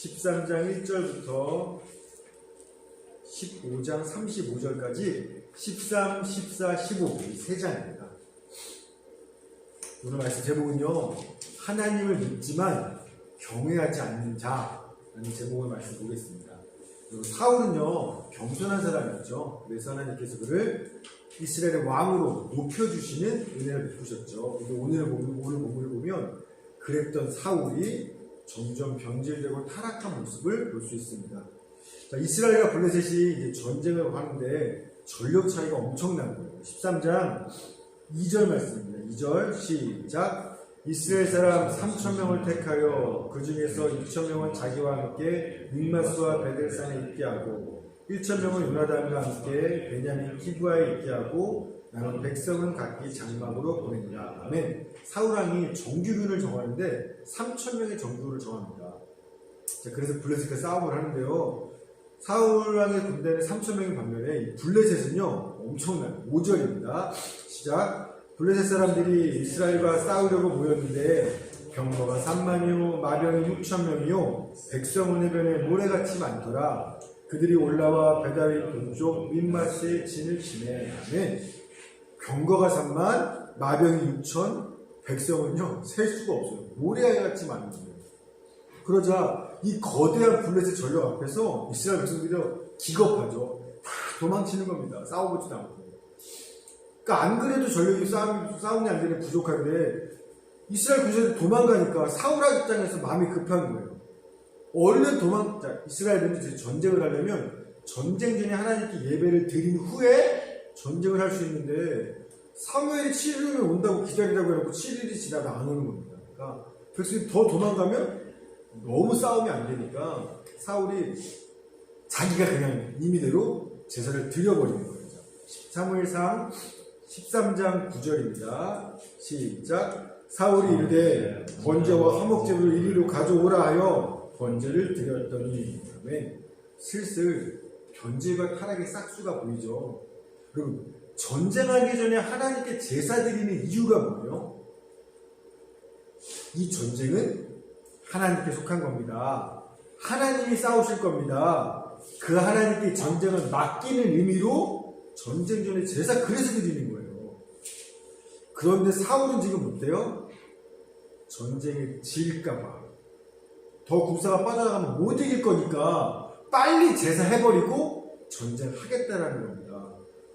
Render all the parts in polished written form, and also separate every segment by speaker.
Speaker 1: 13장 1절부터 15장 35절까지 13, 14, 15 이 세 장입니다. 오늘 말씀 제목은요, 하나님을 믿지만 경외하지 않는 자라는 제목의 말씀 보겠습니다. 사울은요, 겸손한 사람이었죠. 그래서 하나님께서 그를 이스라엘의 왕으로 높여주시는 은혜를 베푸셨죠. 오늘 본문을 보면 그랬던 사울이 점점 변질되고 타락한 모습을 볼 수 있습니다. 자, 이스라엘과 블레셋이 이제 전쟁을 하는데 전력 차이가 엄청난 거예요. 13장 2절 말씀입니다. 2절 시작. 이스라엘 사람 3,000명을 택하여 그 중에서 2,000명은 자기와 함께 믹마스와 베델산에 있게 하고 1,000명은 요나단과 함께 베냐민 기브아에 있게 하고 나는 백성은 각기 장막으로 보낸다. 아멘. 사울왕이 정규군을 정하는데 3,000명의 정규군을 정합니다. 자, 그래서 블레셋과 싸움을 하는데요. 사울왕의 군대는 3,000명인 반면에 이 블레셋은요 엄청나요. 5절입니다. 시작. 블레셋 사람들이 이스라엘과 싸우려고 모였는데 병거가 3만이요 마병이 6,000명이요 백성은 해변에 모래같이 많더라. 그들이 올라와 베다윗 동쪽 밋마스에 진을 치네. 아멘. 병거가 3만, 마병이 6,000, 백성은요 셀 수가 없어요. 모래같이 많은 거예요. 그러자 이 거대한 블레셋 전력 앞에서 이스라엘 백성들이 기겁하죠. 다 도망치는 겁니다. 싸워보지도 않고. 그러니까 안 그래도 전력이 싸움이 안 되는 부족한데 이스라엘 군사들이 도망가니까 사울왕 입장에서 마음이 급한 거예요. 얼른 이스라엘은 전쟁을 하려면 전쟁 전에 하나님께 예배를 드린 후에 전쟁을 할 수 있는데 사무엘이 7일이면 온다고 기다리라고 해놓고 7일이 지나도 안 오는 겁니다. 그러니까 백성이 더 도망가면 너무 싸움이 안 되니까 사울이 자기가 그냥 임의대로 제사를 드려버리는 거예요. 사무엘상 13장 9절입니다. 시작. 사울이 이르되 번제와 화목제물을 이리로 가져오라 하여 번제를 드렸더니 아멘. 슬슬 변질과 타락의 싹수가 보이죠. 여러분, 전쟁하기 전에 하나님께 제사 드리는 이유가 뭐예요? 이 전쟁은 하나님께 속한 겁니다. 하나님이 싸우실 겁니다. 그 하나님께 전쟁을 맡기는 의미로 전쟁 전에 제사 그래서 드리는 거예요. 그런데 사울은 지금 어때요? 전쟁에 질까봐 더 군사가 빠져나가면 못 이길 거니까 빨리 제사해버리고 전쟁하겠다라는 겁니다.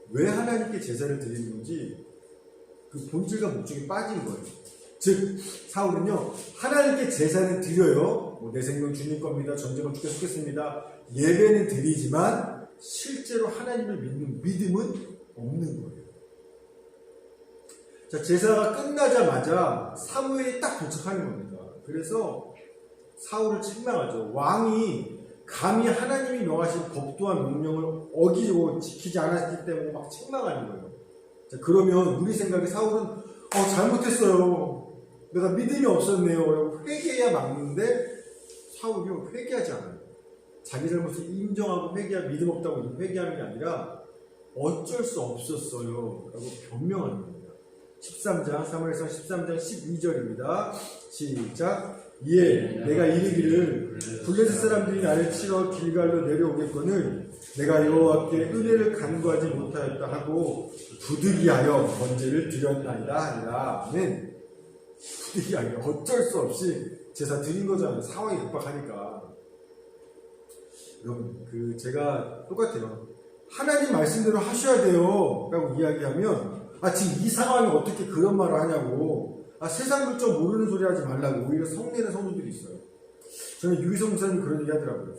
Speaker 1: 왜 하나님께 제사를 드리는 건지 그 본질과 목적이 빠진 거예요. 즉 사울은요 하나님께 제사는 드려요. 내 생명 주님 겁니다. 전쟁을 죽겠습니다. 예배는 드리지만 실제로 하나님을 믿는 믿음은 없는 거예요. 자, 제사가 끝나자마자 사무엘이 딱 도착하는 겁니다. 그래서 사울을 책망하죠. 왕이 감히 하나님이 명하신 법 또한 명령을 어기고 지키지 않았기 때문에 막 책망하는 거예요. 자, 그러면 우리 생각에 사울은 잘못했어요. 내가 믿음이 없었네요. 라고 회개해야 막는데 사울이 회개하지 않아요. 자기 잘못을 인정하고 믿음 없다고 회개하는 게 아니라 어쩔 수 없었어요. 라고 변명하는 겁니다. 13장, 사무엘상 13장 12절입니다. 시작. 이에 내가 이르기를 블레셋 사람들이 나를 치러 길갈로 내려오겠거늘 내가 여호와께 은혜를 간구하지 못하였다 하고 부득이하여 번제를 드렸나이다 하니라. 아멘. 부득이하여 어쩔 수 없이 제사 드린 거잖아요. 상황이 급박하니까. 여러분, 제가 똑같아요. 하나님 말씀대로 하셔야 돼요 라고 이야기하면 지금 이 상황이 어떻게 그런 말을 하냐고 세상 물정 모르는 소리 하지 말라고 오히려 성내는 성도들이 있어요. 저는 유희성 목사님이 그런 얘기 하더라고요.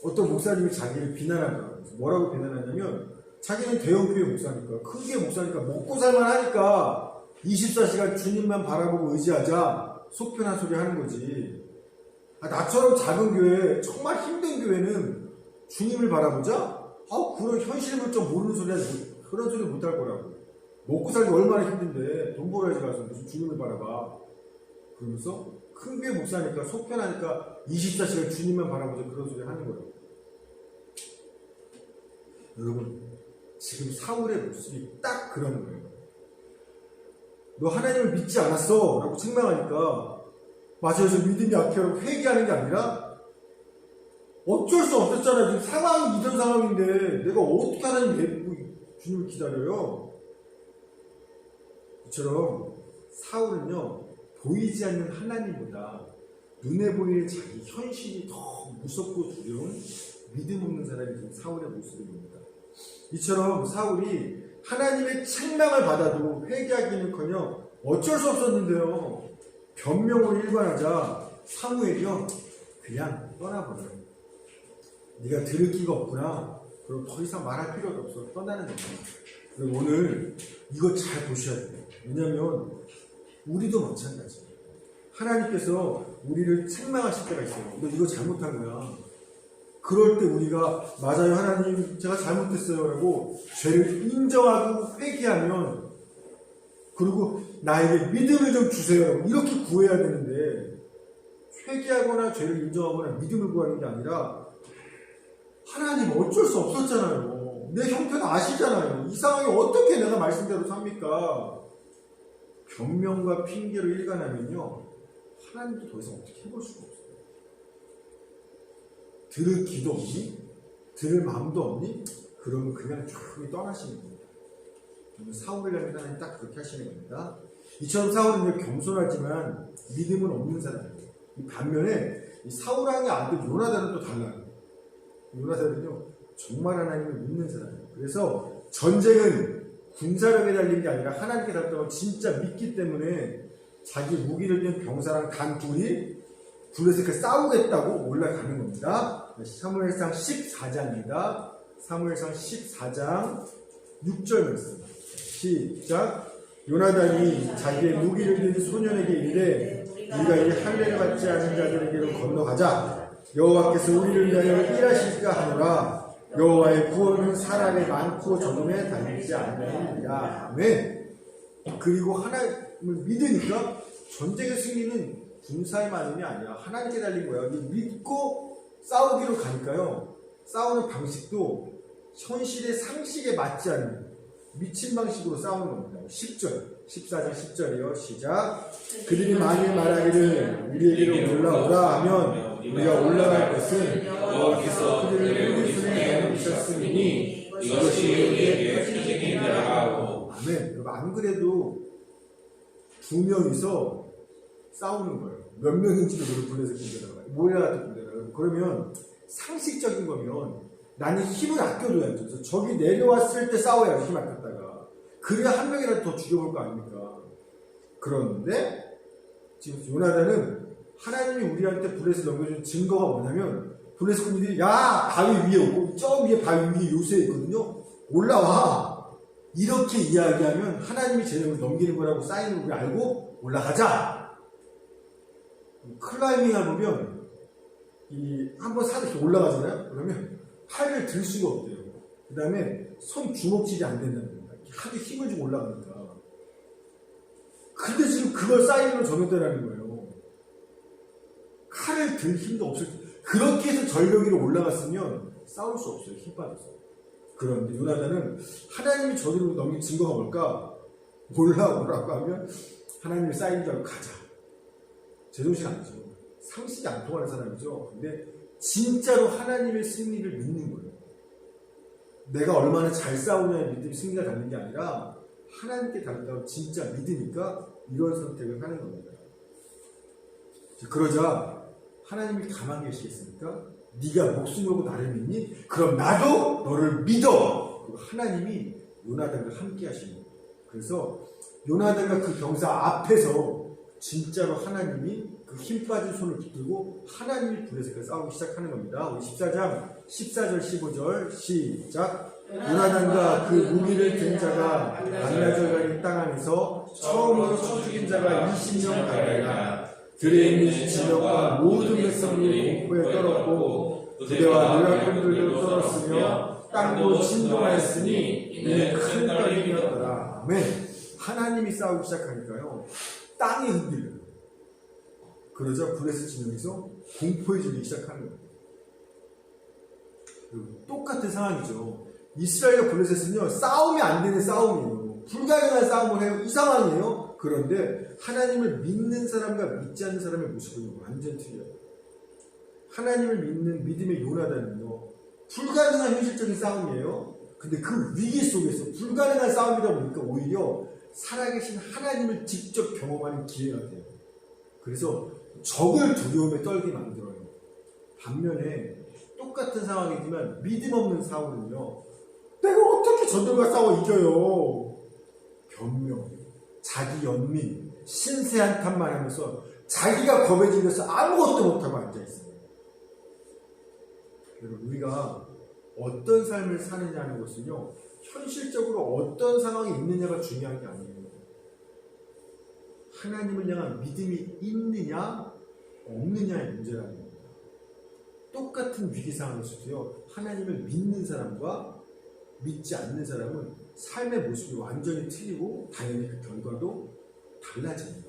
Speaker 1: 어떤 목사님이 자기를 비난하더라고요. 뭐라고 비난하냐면 자기는 대형교회 목사니까 큰 교회 목사니까 먹고 살만하니까 24시간 주님만 바라보고 의지하자 속편한 소리 하는 거지. 나처럼 작은 교회 정말 힘든 교회는 주님을 바라보자? 그런 현실 물정 모르는 소리 하지 그런 소리 못할 거라고. 먹고 살기 얼마나 힘든데 돈 벌어야지 가서 무슨 주님을 바라봐. 그러면서 큰 교회 목사니까 속 편하니까 24시간 주님만 바라보자 그런 소리 하는 거예요. 여러분, 지금 사울의 모습이 딱 그런 거예요. 너 하나님을 믿지 않았어 라고 책망하니까 맞아요 저 믿음이 약해요 회개하는 게 아니라 어쩔 수 없었잖아. 지금 상황이 이런 상황인데 내가 어떻게 하나님 뵙고 주님을 기다려요? 이처럼 사울은요, 보이지 않는 하나님보다 눈에 보이는 자기 현실이 더 무섭고 두려운 믿음 없는 사람이 지금 사울의 모습입니다. 이처럼 사울이 하나님의 책망을 받아도 회개하기는커녕 어쩔 수 없었는데요, 변명으로 일관하자 사무엘이요 그냥 떠나버려요. 네가 들을 기가 없구나. 그럼 더 이상 말할 필요도 없어. 떠나는 거예요. 그리고 오늘 이거 잘 보셔야 돼요. 왜냐면 우리도 마찬가지예요. 하나님께서 우리를 책망하실 때가 있어요. 너 이거 잘못한 거야. 그럴 때 우리가 맞아요 하나님 제가 잘못했어요 라고 죄를 인정하고 회개하면, 그리고 나에게 믿음을 좀 주세요 이렇게 구해야 되는데, 회개하거나 죄를 인정하거나 믿음을 구하는 게 아니라 하나님 어쩔 수 없었잖아요. 내 형편을 아시잖아요. 이 상황에 어떻게 내가 말씀대로 삽니까? 변명과 핑계로 일관하면요 하나님도 더 이상 어떻게 해볼 수가 없어요. 들을 기도 없니? 들을 마음도 없니? 그러면 그냥 조용히 떠나시는 겁니다. 사울이라는 하나님 딱 그렇게 하시는 겁니다. 이처럼 사울은 겸손하지만 믿음은 없는 사람이에요. 반면에 이 사울왕의 아들 요나단은 또 달라요. 요나단은요 정말 하나님을 믿는 사람이에요. 그래서 전쟁은 군사력에 달린 게 아니라 하나님께 달렸다고 진짜 믿기 때문에 자기 무기를 든 병사랑 단 둘이 블레셋과 싸우겠다고 올라가는 겁니다. 사무엘상 14장입니다. 사무엘상 14장 6절 말씀 시작. 요나단이 자기의 무기를 든 소년에게 이르되 우리가 이 할례를 받지 않은 자들에게로 건너가자. 여호와께서 우리를 위하여 일하실까 하노라. 여호와의 구원은 사람의 많고 적음에 달리지 않느니라. 아멘. 그리고 하나님을 믿으니까 전쟁의 승리는 군사의 많음이 아니라 하나님께 달린 거예요. 믿고 싸우기로 가니까요, 싸우는 방식도 현실의 상식에 맞지 않는 미친 방식으로 싸우는 겁니다. 10절, 14장 10절이요. 시작. 그들이 만일 말하기를 우리에게로 올라오라 하면 우리가 올라갈 것은 여호와께서 그들을 우리 손에 내어주셨으니 이것이 우리에게 표징이라 하고. 아멘. 여러분, 안 그래도 두 명이서 싸우는 거예요. 몇 명인지도 모르고 블레셋 군대라고 모야 같은 군대라고. 그러면 상식적인 거면 나는 힘을 아껴둬야죠. 그래서 적이 내려왔을 때 싸워야죠. 힘 아꼈다가. 그래야 한 명이라도 더 죽여볼 거 아닙니까? 그런데 지금 요나단은 하나님이 우리한테 블레셋 넘겨준 증거가 뭐냐면, 블레셋 군인들이 야 바위 위에 오고 저 위에 바위 위에 요새 있거든요. 올라와. 이렇게 이야기하면 하나님이 쟤네를 넘기는 거라고 사인을 우리 알고 올라가자. 클라이밍을 보면 한번 사서 이렇게 올라가잖아요. 그러면 팔을 들 수가 없대요. 그 다음에 손 주먹질이 안 된다는 겁니다. 하도 힘을 주고 올라가니까. 근데 지금 그걸 사인으로 정했다는 거예요. 칼을 들 힘도 없을 때. 그렇게 해서 절벽 위로 올라갔으면 싸울 수 없어요. 힘 빠져서. 그런데 요나단은 하나님이 저들로 넘긴 증거가 뭘까? 올라오라고 하면 하나님의 사인인 줄 알고 가자. 제정신 아니죠. 상식이 안 통하는 사람이죠. 근데 진짜로 하나님의 승리를 믿는 거예요. 내가 얼마나 잘 싸우냐의 믿음이 승리가 닿는 게 아니라 하나님께 닿는다고 진짜 믿으니까 이런 선택을 하는 겁니다. 그러자 하나님이 가만히 계시겠습니까? 네가 목숨 걸고 나를 믿니? 그럼 나도 너를 믿어. 그리고 하나님이 요나단과 함께 하시는 거예요. 그래서 요나단과 그 병사 앞에서 진짜로 하나님이 그 힘 빠진 손을 붙들고 하나님이 블레셋과 싸우기 시작하는 겁니다. 우리 14장 14절 15절 시작. 요나단과 그 무기를 든 자가 반나절간의 땅 안에서 처음으로 쳐 죽인 자가 20명 가량이라. 들에 있는 진영과 모든 백성이 공포에 떨었고 부대와 노략꾼들도 떨었으며 땅도 진동하였으니 이는 큰 떨림이었더라. 아멘. 하나님이 싸우기 시작하니까요, 땅이 흔들려요. 그러자 블레셋 진영에서 공포에 질리기 시작하는 거예요. 똑같은 상황이죠. 이스라엘과 블레셋은요, 싸우면 안 되는 싸움이에요. 불가능한 싸움을 해요. 이 상황이에요. 그런데 하나님을 믿는 사람과 믿지 않는 사람의 모습은 완전 틀려요. 하나님을 믿는 믿음의 요나단은요, 불가능한 현실적인 싸움이에요. 근데 그 위기 속에서 불가능한 싸움이다 보니까 오히려 살아계신 하나님을 직접 경험하는 기회가 돼요. 그래서 적을 두려움에 떨게 만들어요. 반면에 똑같은 상황이지만 믿음 없는 사울은요, 내가 어떻게 저들과 싸워 이겨요? 변명, 자기 연민, 신세 한탄만 하면서 자기가 겁에 질려서 아무것도 못하고 앉아있어요. 여러분, 우리가 어떤 삶을 사느냐는 것은요, 현실적으로 어떤 상황이 있느냐가 중요한 게 아니에요. 하나님을 향한 믿음이 있느냐 없느냐의 문제라는 겁니다. 똑같은 위기 상황에서도요, 하나님을 믿는 사람과 믿지 않는 사람은 삶의 모습이 완전히 틀리고 당연히 그 결과도 달라집니다.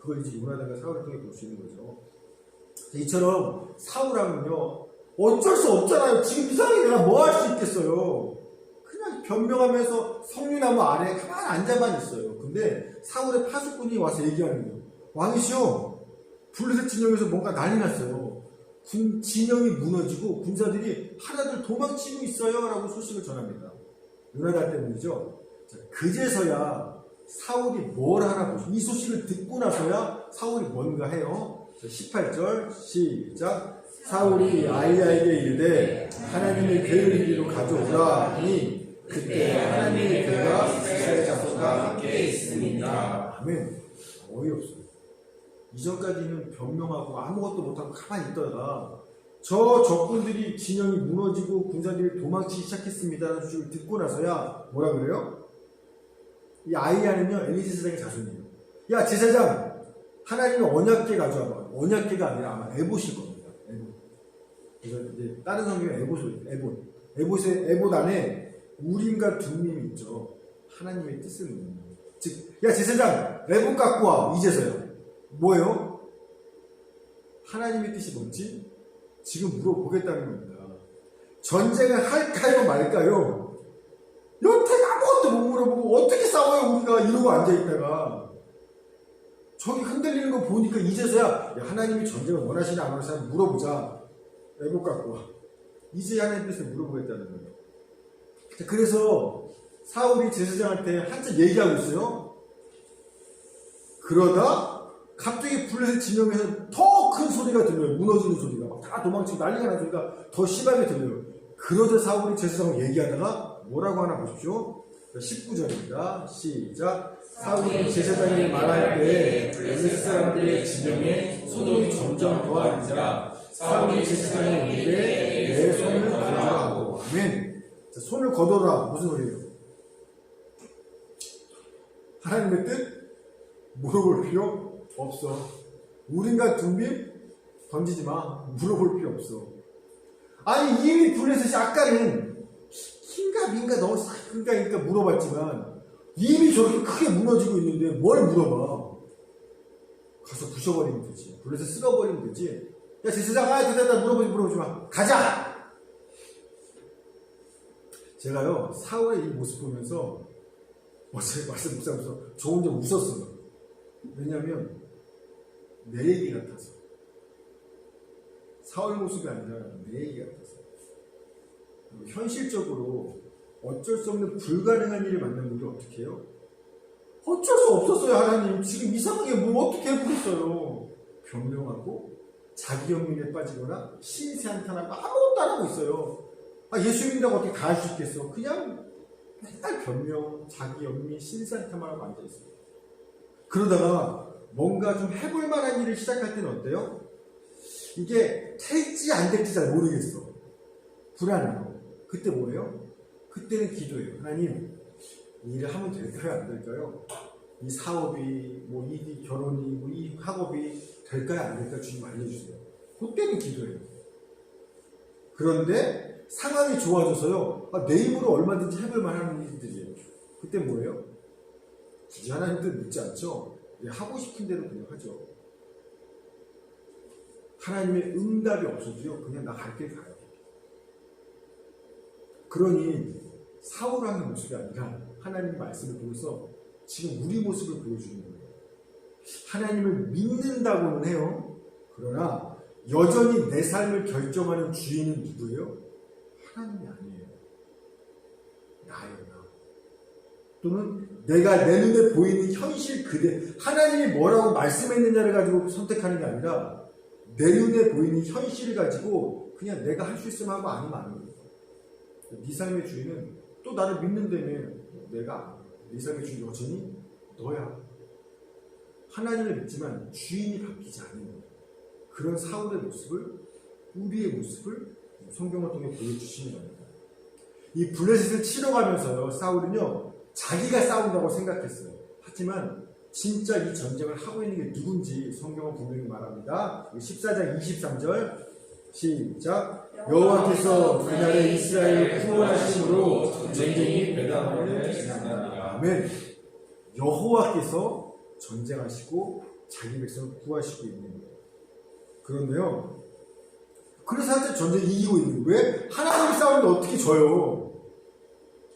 Speaker 1: 그걸 이제 요나단과 사울을 통해 볼 수 있는 거죠. 이처럼 사울하면요, 어쩔 수 없잖아요. 지금 이상하게 내가 뭐 할 수 있겠어요. 그냥 변명하면서 석류나무 아래에 가만히 앉아만 있어요. 근데 사울의 파수꾼이 와서 얘기하는 거예요. 왕이시여, 블레셋 진영에서 뭔가 난리 났어요. 진영이 무너지고 군사들이 하나둘 도망치고 있어요 라고 소식을 전합니다. 요나단 때문이죠. 자, 그제서야 사울이 뭘 하나 보죠. 이 소식을 듣고 나서야 사울이 뭔가 해요. 자, 18절 시작. 사울이 아이야에게 이르되 하나님의 괴를 이리로 가져오라 하니 그때 하나님의 괴가 이스라엘 자손과 함께 있습니다. 아멘. 어이없어요. 이전까지는 변명하고 아무것도 못하고 가만히 있다가 저 적군들이 진영이 무너지고 군사들이 도망치기 시작했습니다라는 소식을 듣고 나서야 뭐라 그래요? 이 아이야는요, 엘리 제사장의 자손이에요. 야, 제사장, 하나님의 언약궤 가져와봐. 언약궤가 아니라 아마 에봇일 겁니다. 에봇. 그래서 이제 다른 성경에 에봇. 에봇의 에봇 안에 우림과 둠밈이 있죠. 하나님의 뜻을 묻는 거예요. 즉, 야, 제사장, 에봇 갖고 와. 이제서야. 뭐예요? 하나님의 뜻이 뭔지 지금 물어보겠다는 겁니다. 전쟁을 할까요 말까요? 여태 아무것도 못 물어보고 어떻게 싸워요 우리가 이러고 앉아있다가 저기 흔들리는 거 보니까 이제서야 하나님이 전쟁을 원하시나 안 원하시나 물어보자. 에봇 갖고 와. 이제 하나님의 뜻을 물어보겠다는 거예요. 그래서 사울이 제사장한테 한참 얘기하고 있어요. 그러다 갑자기 블레셋 진영에서 더 큰 소리가 들려요. 무너지는 소리가. 막 다 도망치고 난리가 나는 소리가 더 심하게 들려요. 그러자 사울이 제사장을 얘기하다가 뭐라고 하나 보십시오. 19절입니다. 시작. 사울이 제사장이 말할 때 블레셋 사람들의 진영에 소동이 점점 더하니라. 사울이 제사장에 이르되 내 손을 거두라 하고. 아멘. 자, 손을 거둬라. 무슨 소리예요? 하나님의 뜻? 물어볼 필요 없어. 우린가 둠빔? 던지지 마. 물어볼 필요 없어. 아니, 이미 블레셋이 아까는 흰가 민가 너무 큰가니까 물어봤지만 이미 저렇게 크게 무너지고 있는데 뭘 물어봐. 가서 부셔버리면 되지. 블레셋 쓸어버리면 되지. 야, 제사장, 대단하다. 물어보지 마. 가자! 제가요, 사울의 이 모습 보면서 어제 말씀 묵상하면서 저 혼자 웃었어요. 왜냐면 내 얘기 같아서. 사울 모습이 아니라 내 얘기 같아서. 현실적으로 어쩔 수 없는 불가능한 일을 만난 분들 어떻게 해요? 어쩔 수 없었어요. 하나님 지금 이상하게 뭘 어떻게 해보겠어요. 변명하고 자기 연민에 빠지거나 신세 한탄하고 아무것도 안 하고 있어요. 예수 믿는다고 어떻게 다 할 수 있겠어. 그냥 맨날 변명, 자기 연민, 신세 한탄만 하고 앉아있어요. 그러다가 뭔가 좀 해볼 만한 일을 시작할 때는 어때요? 이게 될지 안 될지 잘 모르겠어. 불안해요. 그때 뭐예요? 그때는 기도예요. 하나님, 이 일을 하면 될까요? 안 될까요? 이 사업이, 뭐 이 결혼이, 뭐 이 학업이 될까요? 안 될까요? 주님 알려주세요. 그때는 기도예요. 그런데 상황이 좋아져서요. 내 힘으로 얼마든지 해볼 만한 일들이에요. 그때 뭐예요? 굳이 하나님 뜻 묻지 않죠? 하고 싶은 대로 그냥 하죠. 하나님의 응답이 없어도요, 그냥 나 갈 길 가요. 그러니 사울왕의 모습이 아니라 하나님의 말씀을 보면서 지금 우리 모습을 보여주는 거예요. 하나님을 믿는다고는 해요. 그러나 여전히 내 삶을 결정하는 주인은 누구예요? 하나님이 아니에요. 나예요. 나. 또는 내가 내 눈에 보이는 현실 하나님이 뭐라고 말씀했느냐를 가지고 선택하는 게 아니라 내 눈에 보이는 현실을 가지고 그냥 내가 할 수 있으면 하고 아니면 안 해요. 네 삶의 주인은 또 나를 믿는다며 내가 네 삶의 주인 여전히 너야. 하나님을 믿지만 주인이 바뀌지 않는 그런 사울의 모습을, 우리의 모습을 성경을 통해 보여주시는 겁니다. 이 블레셋을 치러 가면서요, 사울은요, 자기가 싸운다고 생각했어요. 하지만 진짜 이 전쟁을 하고 있는 게 누군지 성경은 분명히 말합니다. 14장 23절 시작. 여호와께서 그날의 이스라엘을 구원하심으로 전쟁이 베다만을 지나가니라. 아멘. 여호와께서 전쟁하시고 자기 백성을 구하시고 있는 거예요. 그런데요, 그래서 한테 전쟁 이기고 있는 거예요. 왜? 하나님이 싸우는데 어떻게 져요?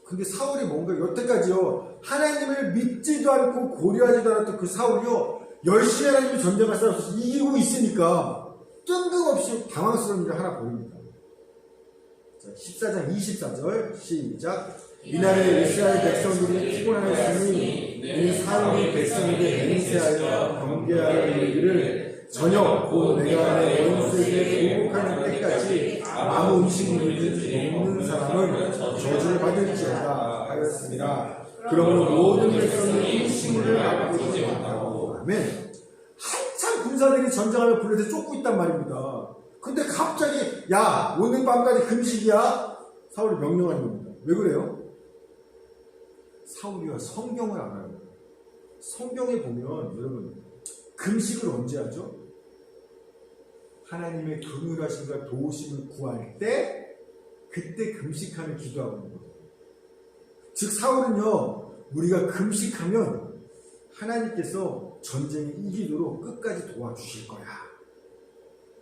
Speaker 1: 근데 사울이 뭔가 여태까지요, 하나님을 믿지도 않고 고려하지도 않았던 그 사울이요, 열심히 하나님이 전쟁을 싸워서 이기고 있으니까 뜬금없이 당황스러운 일을 하나 보입니다. 자, 14장 24절 시작. 이날에 이스라엘 백성들이 피곤하였으니 이 사울이 백성에게 맹세하여 경계하여 이르기를 저녁 곧 내가 내 원수에게 보복하는 때까지 아무 음식물을 먹는 사람은 저주를 받을지어다 하였습니다. 그러므로 모든 백성이 음식물을 맛보지 못하고. 아멘. 한참 군사들이 전쟁하며 블레셋에 쫓고 있단 말입니다. 근데 갑자기 야 오늘 밤까지 금식이야. 사울이 명령하는 겁니다. 왜 그래요? 사울이와 성경을 알아요. 성경에 보면 여러분 금식을 언제 하죠? 하나님의 긍휼하심과 도우심을 구할 때 그때 금식하며 기도하는 거예요. 즉 사울은요, 우리가 금식하면 하나님께서 전쟁에 이기도록 끝까지 도와주실 거야.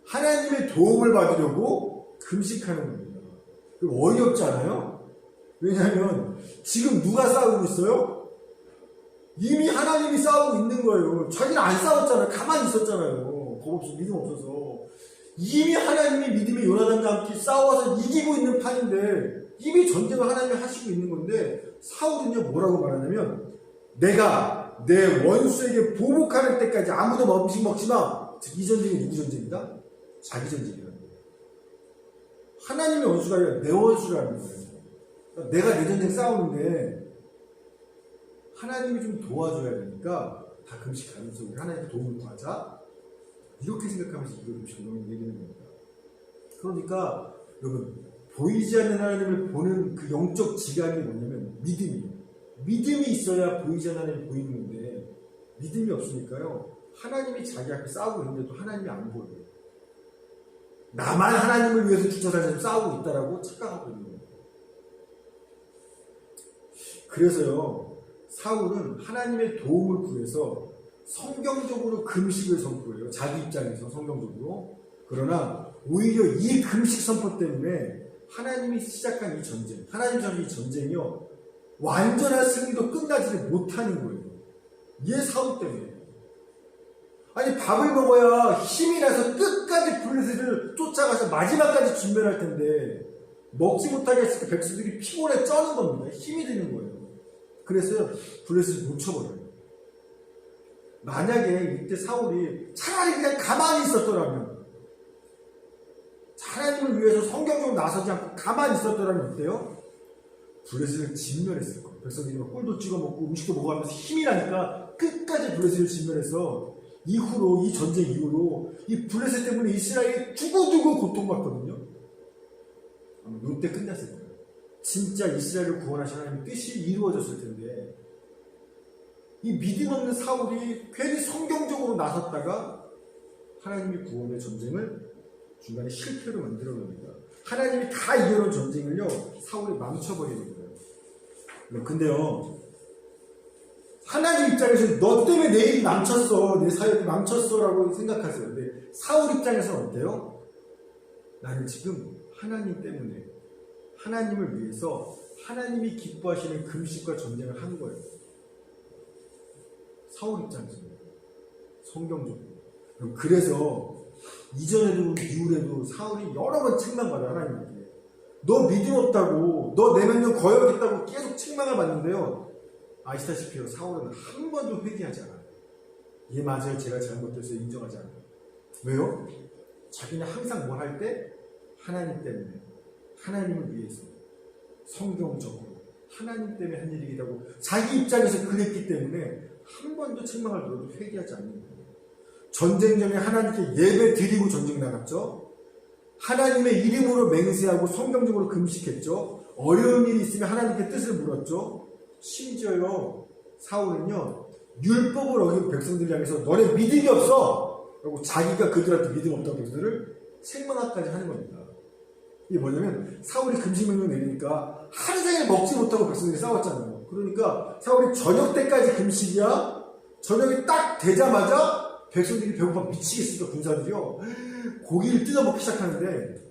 Speaker 1: 하나님의 도움을 받으려고 금식하는 겁니다. 어이없지 않아요? 왜냐하면 지금 누가 싸우고 있어요? 이미 하나님이 싸우고 있는 거예요. 자기는 안 싸웠잖아요. 가만히 있었잖아요. 겁 없어, 믿음 없어서. 이미 하나님이 믿음의 요나단과 함께 싸워서 이기고 있는 판인데 이미 전쟁을 하나님이 하시고 있는 건데 사울은요 뭐라고 말하냐면 내가 내 원수에게 보복하는 때까지 아무도 음식 먹지 마. 즉 이 전쟁이 누구 전쟁이다? 자기 전쟁이라는 거예요. 하나님의 원수가 아니라 내 원수라는 거예요. 그러니까 내가 내 전쟁 싸우는데 하나님이 좀 도와줘야 되니까 다 금식하면서 우리 하나님께 도움을 구하자. 이렇게 생각하면서 이걸 음식을 얘기하는 겁니다. 그러니까 여러분 보이지 않는 하나님을 보는 그 영적 지각이 뭐냐면 믿음이에요. 믿음이 있어야 보이지 않는 하나님이 보이는 건데 믿음이 없으니까요. 하나님이 자기 앞에 싸우고 있는데도 하나님이 안 보여요. 나만 하나님을 위해서 주차사에서 싸우고 있다라고 착각하고 있는 거예요. 그래서요. 사울은 하나님의 도움을 구해서 성경적으로 금식을 선포해요. 자기 입장에서 성경적으로. 그러나 오히려 이 금식 선포 때문에 하나님이 시작한 이 전쟁, 하나님 전이 전쟁이요. 완전한 승리도 끝나지를 못하는 거예요. 얘 사울 때문에. 아니 밥을 먹어야 힘이 나서 끝까지 블레셋을 쫓아가서 마지막까지 준비할 텐데 먹지 못하게 했을 때 백성들이 피곤해 쩌는 겁니다. 힘이 드는 거예요. 그래서 블레셋을 놓쳐버려요. 만약에 이때 사울이 차라리 그냥 가만히 있었더라면 하나님을 위해서 성경적으로 나서지 않고 가만히 있었더라면 어때요? 블레셋을 진멸했을 거예요. 백성들이 꿀도 찍어 먹고 음식도 먹어가면서 힘이 나니까 끝까지 블레셋을 진멸해서 이후로 이 전쟁 이후로 이 블레셋 때문에 이스라엘이 두고두고 고통받거든요. 아마 이때 끝났을 거예요. 진짜 이스라엘을 구원하신 하나님의 뜻이 이루어졌을 텐데 이 믿음 없는 사울이 괜히 성경적으로 나섰다가 하나님이 구원의 전쟁을 중간에 실패로 만들어 놓습니다. 하나님이 다 이겨놓은 전쟁을요 사울이 망쳐버리는 거예요. 근데요 하나님 입장에서는 너 때문에 내 일이 망쳤어, 내 사역이 망쳤어 라고 생각하세요. 근데 사울 입장에서는 어때요? 나는 지금 하나님 때문에 하나님을 위해서 하나님이 기뻐하시는 금식과 전쟁을 한 거예요. 사울 입장에서는 성경적으로. 그래서 이전에도 이후에도 사울이 여러 번 책망받아요. 하나님한테. 너 믿음 없다고, 너 내 명령 거역했다고 계속 책망을 받는데요. 아시다시피 사울은 한 번도 회개하지 않아요. 예, 맞아요. 제가 잘못해서 인정하지 않아요. 왜요? 자기는 항상 뭘 할 때? 하나님 때문에, 하나님을 위해서, 성경적으로 하나님 때문에 한 일이기도 하고 자기 입장에서 그랬기 때문에 한 번도 책망을 들어도 회개하지 않는 거예요. 전쟁 전에 하나님께 예배 드리고 전쟁 나갔죠. 하나님의 이름으로 맹세하고 성경적으로 금식했죠. 어려운 일이 있으면 하나님께 뜻을 물었죠. 심지어요, 사울은요, 율법을 어긴 백성들 향해서 너네 믿음이 없어! 라고 자기가 그들한테 믿음 없다고 백성들을 책망까지 하는 겁니다. 이게 뭐냐면 사울이 금식명령 내리니까 하루 종일 먹지 못하고 백성들이 싸웠잖아요. 그러니까 사울이 저녁 때까지 금식이야. 저녁이 딱 되자마자 백성들이 배고파 미치겠으니까 군사들이요, 고기를 뜯어 먹기 시작하는데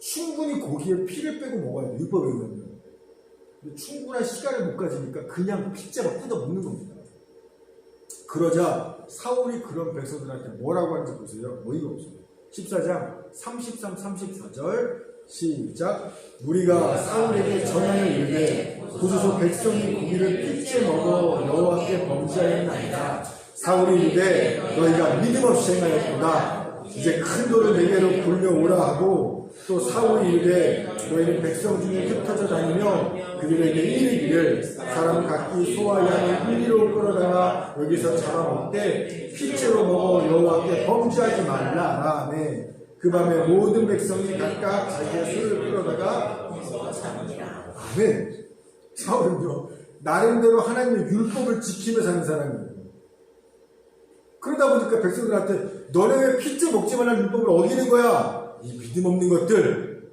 Speaker 1: 충분히 고기에 피를 빼고 먹어야 돼요. 율법에 의하면. 충분한 시간을 못 가지니까 그냥 피째 막 뜯어 먹는 겁니다. 그러자 사울이 그런 백성들한테 뭐라고 하는지 보세요. 어이가 없어요. 14장 33, 34절 시작. 우리가 사울에게 전하여 이르되 보소서 백성이 고기를 피째 먹어 여호와께 범죄하였나이다. 사울이 이르되 너희가 믿음 없이 행하였구나. 이제 큰 돌을 내게로 굴려오라 하고, 또 사울이 이르되 너희는 백성 중에 흩어져 다니며 그들에게 이르기를 사람 각기 소와 양을 이리로 끌어다가 여기서 잡아먹되 피째로 먹어 여호와께 범죄하지 말라. 아멘. 그 밤에 모든 백성이 각각 자기의 소를 끌어다가 아멘. 사울은요, 나름대로 하나님의 율법을 지키며 사는 사람이에요. 그러다 보니까 백성들한테 너네 왜 피째 먹지 말라는 율법을 어기는 거야? 이 믿음 없는 것들.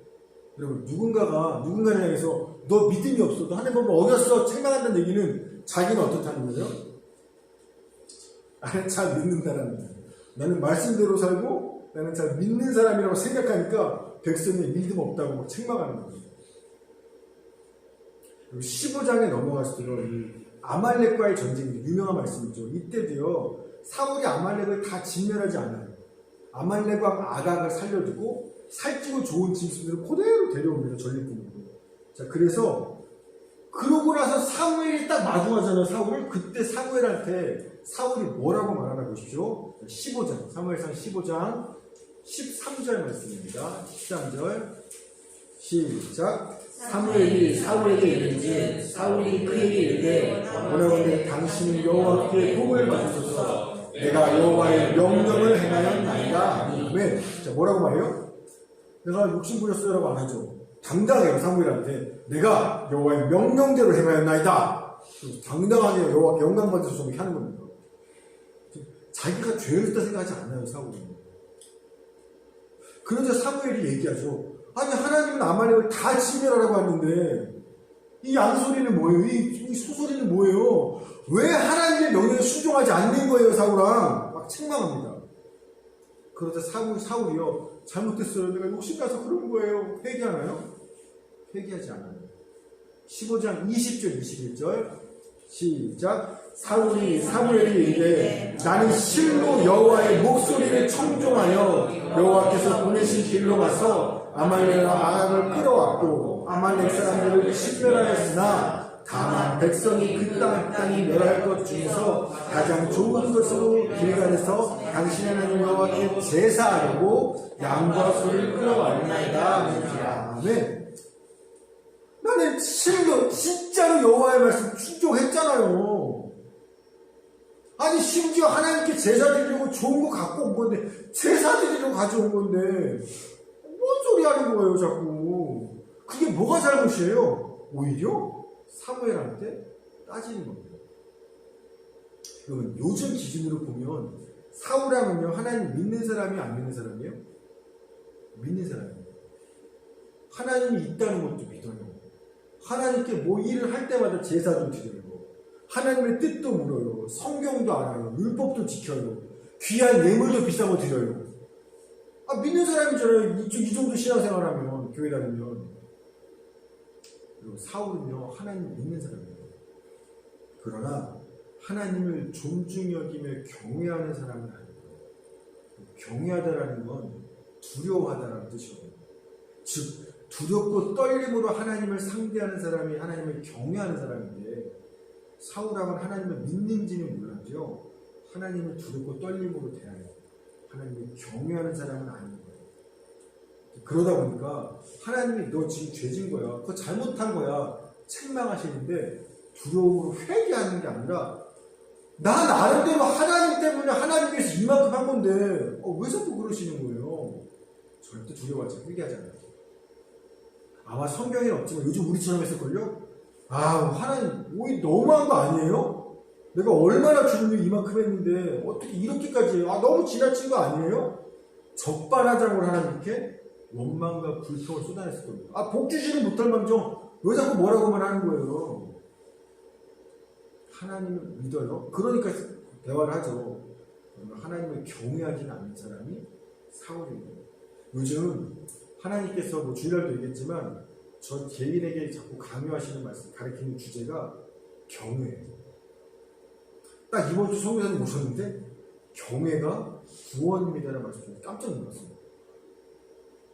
Speaker 1: 여러분, 누군가를 향해서 너 믿음이 없어, 너 하나님 법을 어겼어 책망한다는 얘기는 자기는 어떻다는 거예요? 나는 잘 믿는다라는 거예요. 나는 말씀대로 살고 나는 잘 믿는 사람이라고 생각하니까 백성이 믿음 없다고 막 책망하는 거예요. 15장에 넘어갔을 때요, 아말렉과의 전쟁이 유명한 말씀이죠. 이때도요, 사울이 아말렉을 다 진멸하지 않아요. 아말렉과 아각을 살려두고 살찌고 좋은 짐승들을 그대로 데려옵니다. 전리품으로. 자, 그래서 그러고 나서 사무엘이 딱 마주하잖아요. 사울을. 그때 사무엘한테 사울이 뭐라고 말하나 보십시오. 15장, 사무엘상 15장 13절 말씀입니다. 13절 시작. 사무엘이 사울에게 이르되 사울이 그에게 이르되 원하건대 당신은 여호와께 복을 받으소서. 내가 여호와의 명령을 행하였나이다. 아멘. 자, 뭐라고 말해요? 내가 욕심 부렸어요라고 안 하죠. 당당해요. 사무엘한테 내가 여호와의 명령대로 행하였나이다. 당당하게 여호와께 영광 받으소서 이렇게 하는 겁니다. 자기가 죄를 했다 생각하지 않아요. 사울은. 그러자 사무엘이 얘기하죠. 아니, 하나님은 아말렉을 다 진멸하라고 하는데 이 양소리는 뭐예요? 이 소소리는 뭐예요? 왜 하나님의 명령에 순종하지 않는 거예요? 사울아 막 책망합니다. 그러자 사울이요, 잘못했어요, 내가 욕심나서 그런 거예요. 회개하나요? 회개하지 않아요. 15장 20절 21절 시작. 사울이 사무엘이 이르되 나는 실로 여호와의 목소리를 청종하여 여호와께서 보내신 길로 가서 아말렉과 아각을 끌어왔고 아말렉 사람들을 식멸하였으나 다만 백성이 그 땅이 멸할 것 중에서 가장 좋은 것으로 길갈에서 당신의 하나님 여호와께 제사하려고 양과 소를 끌어왔나이다. 아멘. 나는 실로 진짜로 여호와의 말씀 순종했잖아요. 아니, 심지어 하나님께 제사 드리려고 좋은 거 갖고 온 건데, 제사 드리려고 가져온 건데 뭔 소리 하는 거예요 자꾸. 그게 뭐가 잘못이에요? 오히려 사무엘한테 따지는 겁니다. 여러분, 요즘 기준으로 보면 사울왕은요, 하나님 믿는 사람이 안 믿는 사람이에요? 믿는 사람이에요. 하나님이 있다는 것도 믿어요. 하나님께 뭐 일을 할 때마다 제사도 드려요. 하나님의 뜻도 물어요. 성경도 알아요. 율법도 지켜요. 귀한 예물도 비싼 거 드려요. 아, 믿는 사람이잖아요. 이 정도 신앙생활하면, 교회 다니면. 그리고 사울은요, 하나님 믿는 사람이에요. 그러나 하나님을 존중히 여기며 경외하는 사람은 아니에요. 경외하다라는 건 두려워하다라는 뜻이거든요. 즉 두렵고 떨림으로 하나님을 상대하는 사람이 하나님을 경외하는 사람인데, 사울왕은 하나님을 믿는지는 몰라도요, 하나님을 두렵고 떨림으로 대하는, 하나님을 경외하는 사람은 아닌 거예요. 그러다 보니까 하나님이 너 지금 죄진 거야, 그거 잘못한 거야 책망하시는데, 두려움으로 회개하는 게 아니라 나 나름대로 하나님 때문에 하나님께서 이만큼 한 건데 왜 자꾸 그러시는 거예요? 절대 두려워하지, 회개하지 않아요. 아마 성경에는 없지만 요즘 우리처럼 했을걸요? 하나님 오히 너무한 거 아니에요? 내가 얼마나 주님을 이만큼 했는데 어떻게 이렇게까지 해요? 너무 지나친 거 아니에요? 적반하장으로 하나님께 원망과 불평을 쏟아냈을 겁니다. 복 주지는 못할 망정 왜 자꾸 뭐라고만 하는 거예요? 하나님을 믿어요? 그러니까 대화를 하죠. 하나님을 경외하지는 않는 사람이 사울이에요. 요즘 하나님께서 주일날도 얘기했지만 저 개인에게 자꾸 강요하시는 말씀, 가르치는 주제가 경외예요. 딱 이번 주 성교사님 오셨는데 경외가 구원입니다라는 말씀 깜짝 놀랐어요.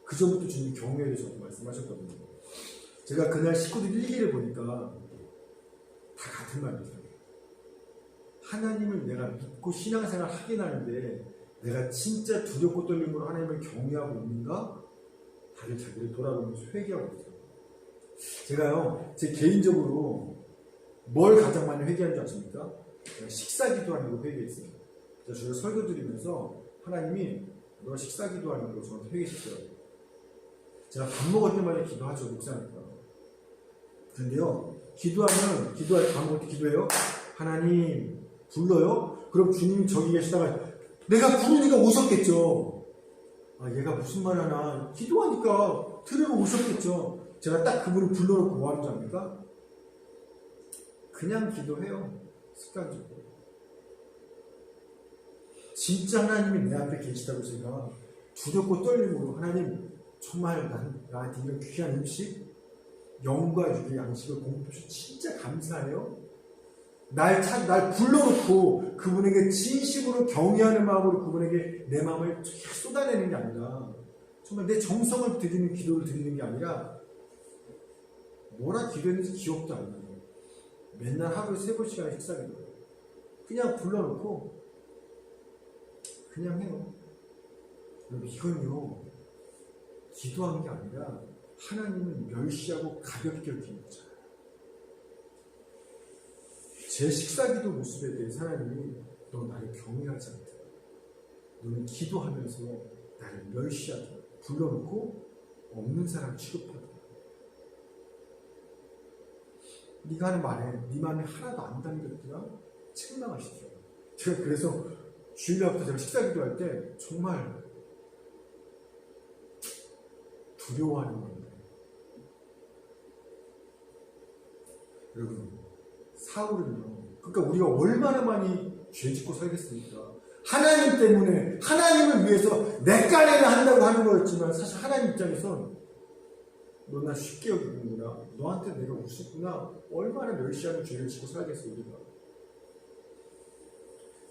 Speaker 1: 그 전부터 주님이 경외에 대해서 말씀하셨거든요. 제가 그날 식구들 일기를 보니까 다 같은 말이에요. 하나님을 내가 믿고 신앙생활 하긴 하는데 내가 진짜 두렵고 떨림으로 하나님을 경외하고 있는가? 다들 자기를 돌아보면서 회개하고 있어요. 제가요, 제 개인적으로 뭘 가장 많이 회개한 줄 아십니까? 식사 기도하는 거 회개했어요. 제가 설교 드리면서 하나님이 너 식사 기도하는 거 저한테 회개시키더라고요. 제가 밥 먹을 때마다 기도하죠, 목사니까. 근데요, 기도할 밥 먹을 때 기도해요. 하나님 불러요? 그럼 주님이 저기 계시다가 내가 부르니까 오셨겠죠. 얘가 무슨 말 하나 기도하니까 들으러 오셨겠죠. 제가 딱 그분을 불러놓고 뭐 하는 줄 압니까? 그냥 기도해요. 습관적으로. 진짜 하나님이 내 앞에 계시다고 제가 두렵고 떨림으로 하나님 정말 나한테 이런 귀한 음식, 영과 육의 양식을 공급해주셔서 진짜 감사해요. 날 불러놓고 그분에게 진심으로 경외하는 마음으로 그분에게 내 마음을 쏟아내는 게 아니라 정말 내 정성을 드리는 기도를 드리는 게 아니라 뭐라 기도했는지 기억도 안 나요. 맨날 하루에 3번씩이나 식사기도 그냥 불러놓고 그냥 해요. 여러분 이건요 기도한 게 아니라 하나님을 멸시하고 가볍게 여기는 거잖아요. 제 식사기도 모습에 대해서 하나님이 너 나를 경외하지 않다. 너는 기도하면서 나를 멸시하다. 불러놓고 없는 사람 취급하다. 네가 하는 말에 네 마음에 하나도 안 담겼더라. 책망하시더라고요. 제가 그래서 주일날부터 제가 식사기도 할 때 정말 두려워하는 겁니다. 여러분 사울은요, 그러니까 우리가 얼마나 많이 죄짓고 살겠습니까? 하나님 때문에, 하나님을 위해서 내 깐에는 한다고 하는 거였지만 사실 하나님 입장에선 너 나 쉽게 여기는구나, 너한테 내가 우습구나, 얼마나 멸시하는 죄를 짓고 살겠어 우리가.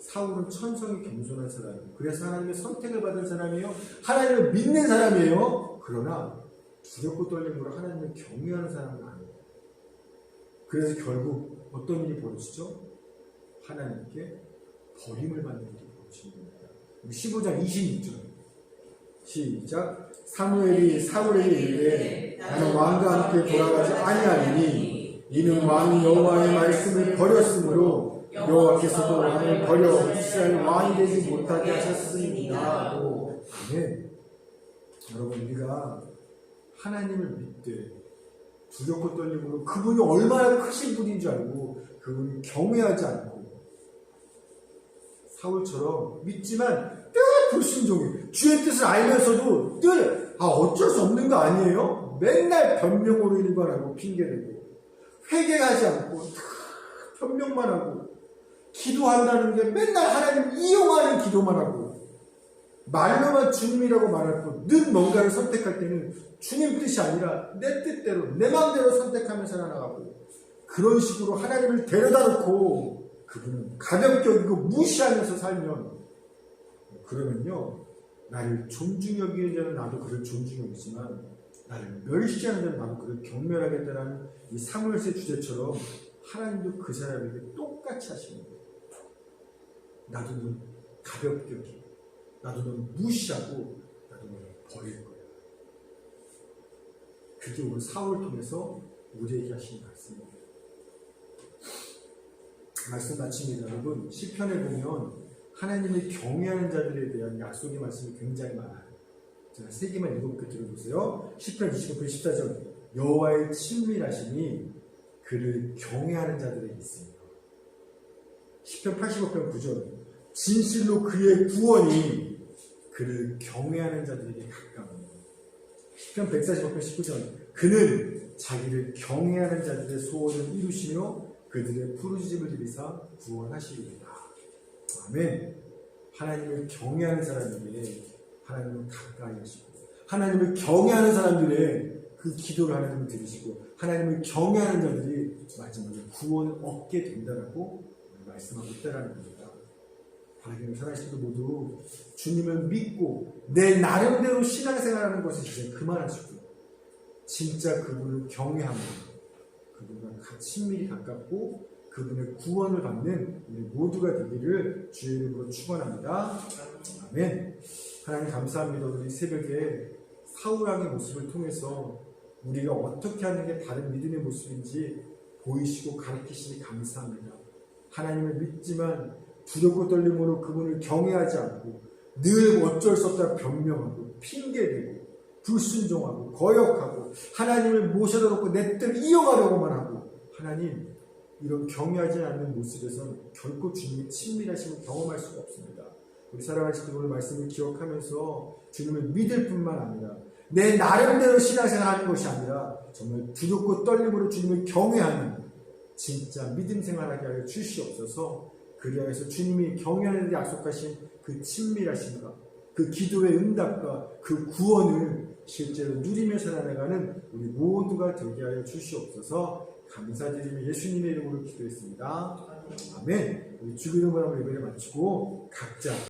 Speaker 1: 사울은 천성이 겸손한 사람이에요. 그래서 하나님의 선택을 받은 사람이에요. 하나님을 믿는 사람이에요. 그러나 두렵고 떨림으로 하나님을 경외하는 사람은 아니에요. 그래서 결국 어떤 일이 벌어지죠? 하나님께 버림을 받는 일이 벌어지는 겁니다. 15장 26절 시작. 사무엘이 사울에게 이르되 나는 왕과 함께 돌아가지 아니하리니 이는 왕이 여호와의 말씀을 버렸으므로 여호와께서도 왕을 버려 이스라엘 왕이 되지 못하게 하셨습니다. 아멘. 여러분 우리가 하나님을 믿되 두렵고 떨림으로 그분이 얼마나 크신 분인 줄 알고 그분을 경외하지 않고 사울처럼 믿지만 늘 불순종해. 주의 뜻을 알면서도 늘 어쩔 수 없는 거 아니에요? 맨날 변명으로 일관하고 핑계대고 회개하지 않고 변명만 하고 기도한다는 게 맨날 하나님 이용하는 기도만 하고 말로만 주님이라고 말하고 늘 뭔가를 선택할 때는 주님 뜻이 아니라 내 뜻대로 내 마음대로 선택하며 살아나가고 그런 식으로 하나님을 데려다 놓고 그분은 가볍게 여기고 무시하면서 살면 그러면요 나를 존중히 여기는 자는 나도 그를 존중히 여기지만 나를 멸시하는 자는 나도 그를 경멸하겠다라는 이 사무엘서의 주제처럼 하나님도 그 사람에게 똑같이 하시는 거예요. 나도 넌 가볍게 여기고 나도 넌 무시하고 나도 넌 버릴 거야. 그게 오늘 사울을 통해서 우리에게 하시는 말씀입니다. 말씀 마칩니다. 여러분, 시편에 보면 하나님을 경외하는 자들에 대한 약속의 말씀이 굉장히 많아요. 제가 세 개만 읽어볼게 들어보세요. 시편 29편 14절 여호와의 친밀하심이 그를 경외하는 자들에게 있습니다. 시편 85편 9절 진실로 그의 구원이 그를 경외하는 자들에게 가까웁니다. 시편 145편 19절 그는 자기를 경외하는 자들의 소원을 이루시며 그들의 부르짖음을 들으사 구원하시리이다. 아멘. 하나님을 경외하는 사람에게 하나님은 가까이 하시고 하나님을 경외하는 사람들의 그 기도를 하나님은 들으시고 하나님을 경외하는 자들이 마지막에 구원을 얻게 된다라고 말씀하고 있다는 겁니다. 하나님을 사랑하시는 분들 모두 주님을 믿고 내 나름대로 신앙생활하는 것을 이제 그만하시고 진짜 그분을 경외하며 그분과 친밀히 가깝고 그분의 구원을 받는 우리 모두가 되기를 주의 이름으로 축원합니다. 아멘. 하나님 감사합니다. 우리 새벽에 사울왕의 모습을 통해서 우리가 어떻게 하는 게 다른 믿음의 모습인지 보이시고 가르치시니 감사합니다. 하나님을 믿지만 두렵고 떨림으로 그분을 경외하지 않고 늘 어쩔 수 없다 변명하고 핑계대고 불순종하고 거역하고 하나님을 모셔다 놓고 내 뜻을 이어가려고만 하고 하나님 이런 경외하지 않는 모습에서는 결코 주님의 친밀하심을 경험할 수가 없습니다. 우리 사랑하시는 오늘 말씀을 기억하면서 주님을 믿을 뿐만 아니라 내 나름대로 신앙생활하는 것이 아니라 정말 두렵고 떨림으로 주님을 경외하는 진짜 믿음 생활하게 하여 주시옵소서. 그리하여서 주님이 경외하는 데 약속하신 그 친밀하심과 그 기도의 응답과 그 구원을 실제로 누리며 살아나가는 우리 모두가 되게 하여 주시옵소서. 감사드리며 예수님의 이름으로 기도했습니다. 아멘. 우리 주기도문 한번 예배를 마치고 각자